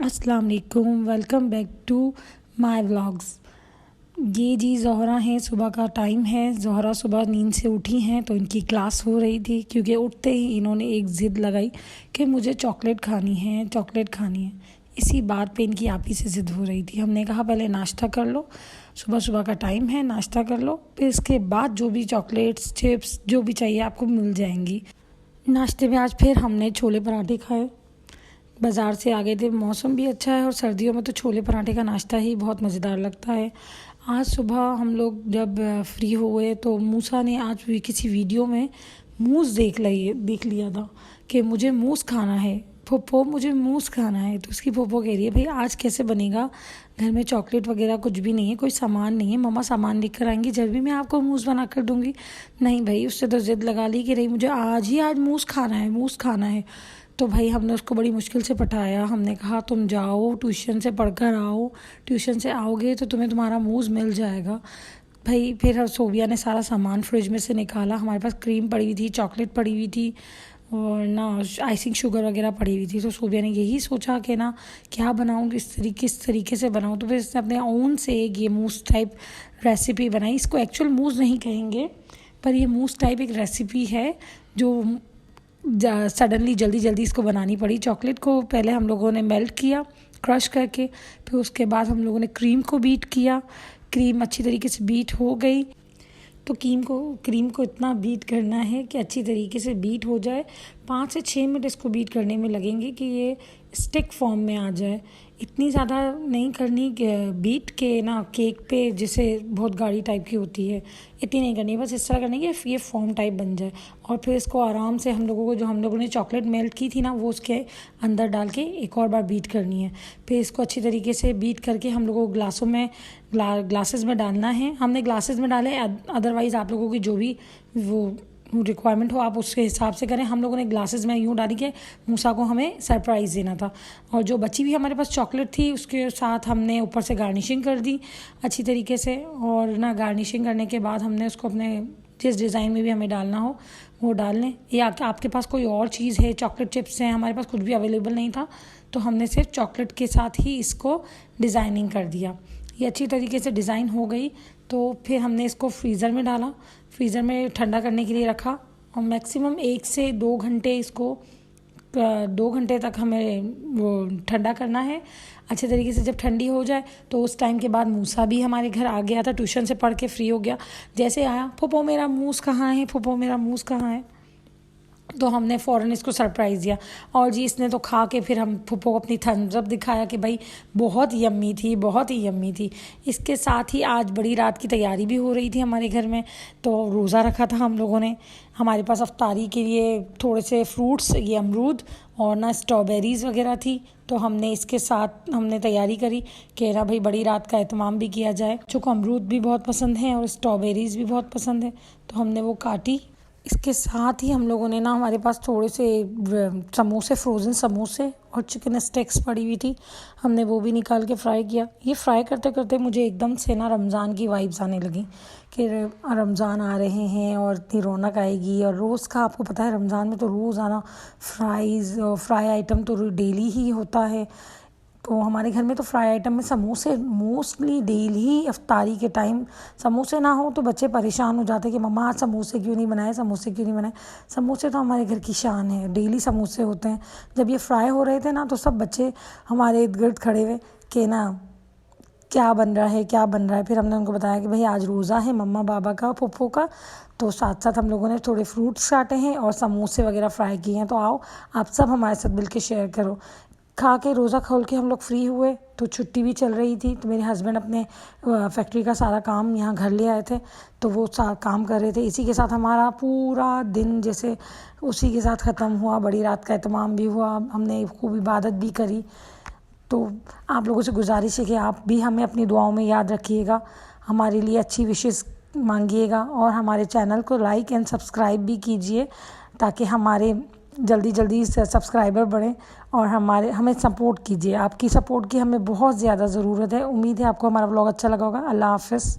अस्सलाम वालेकुम, welcome back to my vlogs. ये जी ज़ोहरा हैं, सुबह का टाइम है। ज़ोहरा सुबह नींद से उठी हैं तो इनकी क्लास हो रही थी, क्योंकि उठते ही इन्होंने एक ज़िद लगाई कि मुझे चॉकलेट खानी है, चॉकलेट खानी है। इसी बात पे इनकी आप ही से ज़िद हो रही थी। हमने कहा पहले नाश्ता कर लो, सुबह सुबह का टाइम है, नाश्ता कर लो, फिर इसके बाद जो भी चॉकलेट्स, चिप्स जो भी चाहिए आपको मिल जाएंगी। नाश्ते में आज फिर हमने छोले पराठे खाए, बाज़ार से आ गए थे। मौसम भी अच्छा है और सर्दियों में तो छोले पराठे का नाश्ता ही बहुत मज़ेदार लगता है। आज सुबह हम लोग जब फ्री हुए तो मूसा ने आज भी किसी वीडियो में मूस देख लिया था कि मुझे मूस खाना है, फुप्पो मुझे मूस खाना है। तो उसकी फुप्पो कह रही है भाई आज कैसे बनेगा, घर में चॉकलेट वगैरह कुछ भी नहीं है, कोई सामान नहीं है, मम्मा सामान लेकर कर आएंगी जब भी मैं आपको मूस बना कर दूँगी। नहीं भाई, उससे तो ज़िद लगा ली कि नहीं मुझे आज मूस खाना है, मूस खाना है। तो भाई हमने उसको बड़ी मुश्किल से पटाया। हमने कहा तुम जाओ ट्यूशन से पढ़कर आओ, ट्यूशन से आओगे तो तुम्हें तुम्हारा मूज़ मिल जाएगा। भाई फिर सोबिया ने सारा सामान फ्रिज में से निकाला। हमारे पास क्रीम पड़ी हुई थी, चॉकलेट पड़ी हुई थी और ना आइसिंग शुगर वगैरह पड़ी हुई थी। तो सोबिया ने यही सोचा कि ना क्या बनाऊँ, किस तरीके से बनाऊँ। तो फिर इसने अपने ओन से ये मूस टाइप रेसिपी बनाई। इसको एक्चुअल मूस नहीं कहेंगे, पर ये मूस टाइप एक रेसिपी है जो सडनली जल्दी इसको बनानी पड़ी। चॉकलेट को पहले हम लोगों ने मेल्ट किया क्रश करके, फिर उसके बाद हम लोगों ने क्रीम को बीट किया। क्रीम अच्छी तरीके से बीट हो गई तो क्रीम को इतना बीट करना है कि अच्छी तरीके से बीट हो जाए। 5 से 6 मिनट इसको बीट करने में लगेंगे कि ये स्टिक फॉर्म में आ जाए। इतनी ज़्यादा नहीं करनी बीट के ना केक पे जिसे बहुत गाढ़ी टाइप की होती है, इतनी नहीं करनी, बस इस तरह करनी कि ये फॉर्म टाइप बन जाए। और फिर इसको आराम से हम लोगों ने चॉकलेट मेल्ट की थी ना, वो उसके अंदर डाल के एक और बार बीट करनी है। फिर इसको अच्छी तरीके से बीट करके हम लोगों को ग्लासेस में डालना है। हमने ग्लासेस में डाले, अदरवाइज़ आप लोगों की जो भी वो रिक्वायरमेंट हो आप उसके हिसाब से करें। हम लोगों ने ग्लासेस में यूँ डाली कि मूसा को हमें सरप्राइज़ देना था। और जो बची हुई हमारे पास चॉकलेट थी उसके साथ हमने ऊपर से गार्निशिंग कर दी अच्छी तरीके से। और ना गार्निशिंग करने के बाद हमने उसको अपने जिस डिज़ाइन में भी हमें डालना हो वो डाल लें। या आपके पास कोई और चीज़ है, चॉकलेट चिप्स हैं, हमारे पास कुछ भी अवेलेबल नहीं था तो हमने सिर्फ चॉकलेट के साथ ही इसको डिज़ाइनिंग कर दिया। ये अच्छी तरीके से डिज़ाइन हो गई तो फिर हमने इसको फ्रीज़र में डाला, फ्रीज़र में ठंडा करने के लिए रखा। और मैक्सिमम 1 से 2 घंटे इसको 2 घंटे तक हमें वो ठंडा करना है अच्छे तरीके से। जब ठंडी हो जाए तो उस टाइम के बाद मूसा भी हमारे घर आ गया था, ट्यूशन से पढ़ के फ्री हो गया। जैसे आया, फुप्पो मेरा मूस कहाँ है, फुप्पो मेरा मूस कहाँ है, तो हमने फ़ौरन इसको सरप्राइज़ दिया। और जी इसने तो खा के फिर हम फुप्पो को अपनी थम्स अप दिखाया कि भाई बहुत यम्मी थी, बहुत ही यम्मी थी। इसके साथ ही आज बड़ी रात की तैयारी भी हो रही थी हमारे घर में, तो रोज़ा रखा था हम लोगों ने। हमारे पास अफ्तारी के लिए थोड़े से फ्रूट्स, ये अमरूद और ना स्ट्रॉबेरीज़ वगैरह थी, तो हमने इसके साथ हमने तैयारी करी कि ना भाई बड़ी रात का एहतमाम भी किया जाए। चूँकि अमरूद भी बहुत पसंद है और स्ट्रॉबेरीज़ भी बहुत पसंद है तो हमने वो काटी। इसके साथ ही हम लोगों ने ना, हमारे पास थोड़े से समोसे, फ्रोज़न समोसे और चिकन स्टिक्स पड़ी हुई थी, हमने वो भी निकाल के फ्राई किया। ये फ्राई करते करते मुझे एकदम से ना रमज़ान की वाइब्स आने लगी कि रमज़ान आ रहे हैं और इतनी रौनक आएगी। और रोज़ का आपको पता है रमज़ान में तो रोज़ाना फ्राई आइटम तो डेली ही होता है। तो हमारे घर में तो फ्राई आइटम में समोसे मोस्टली डेली अफ्तारी के टाइम। समोसे ना हो तो बच्चे परेशान हो जाते कि मम्मा आज समोसे क्यों नहीं बनाए, समोसे क्यों नहीं बनाए। समोसे तो हमारे घर की शान है, डेली समोसे होते हैं। जब ये फ्राई हो रहे थे ना तो सब बच्चे हमारे इर्द गिर्द खड़े हुए कि ना क्या बन रहा है, क्या बन रहा है। फिर हमने उनको बताया कि भाई आज रोज़ा है मम्मा पापा का, फुप्पो का। तो साथ साथ हम लोगों ने थोड़े फ्रूट्स काटे हैं और समोसे वगैरह फ्राई किए हैं, तो आओ आप सब हमारे साथ मिल के शेयर करो। खा के रोज़ा खोल के हम लोग फ्री हुए तो छुट्टी भी चल रही थी, तो मेरे हस्बैंड अपने फैक्ट्री का सारा काम यहाँ घर ले आए थे तो वो काम कर रहे थे। इसी के साथ हमारा पूरा दिन जैसे उसी के साथ ख़त्म हुआ। बड़ी रात का एहतमाम भी हुआ, हमने खूब इबादत भी करी। तो आप लोगों से गुजारिश है कि आप भी हमें अपनी दुआओं में याद रखिएगा, हमारे लिए अच्छी विशेस मांगिएगा और हमारे चैनल को लाइक एंड सब्सक्राइब भी कीजिए ताकि हमारे जल्दी सब्सक्राइबर बढ़ें और हमें सपोर्ट कीजिए। आपकी सपोर्ट की हमें बहुत ज़्यादा ज़रूरत है। उम्मीद है आपको हमारा व्लॉग अच्छा लगा होगा। अल्लाह हाफ़िज़।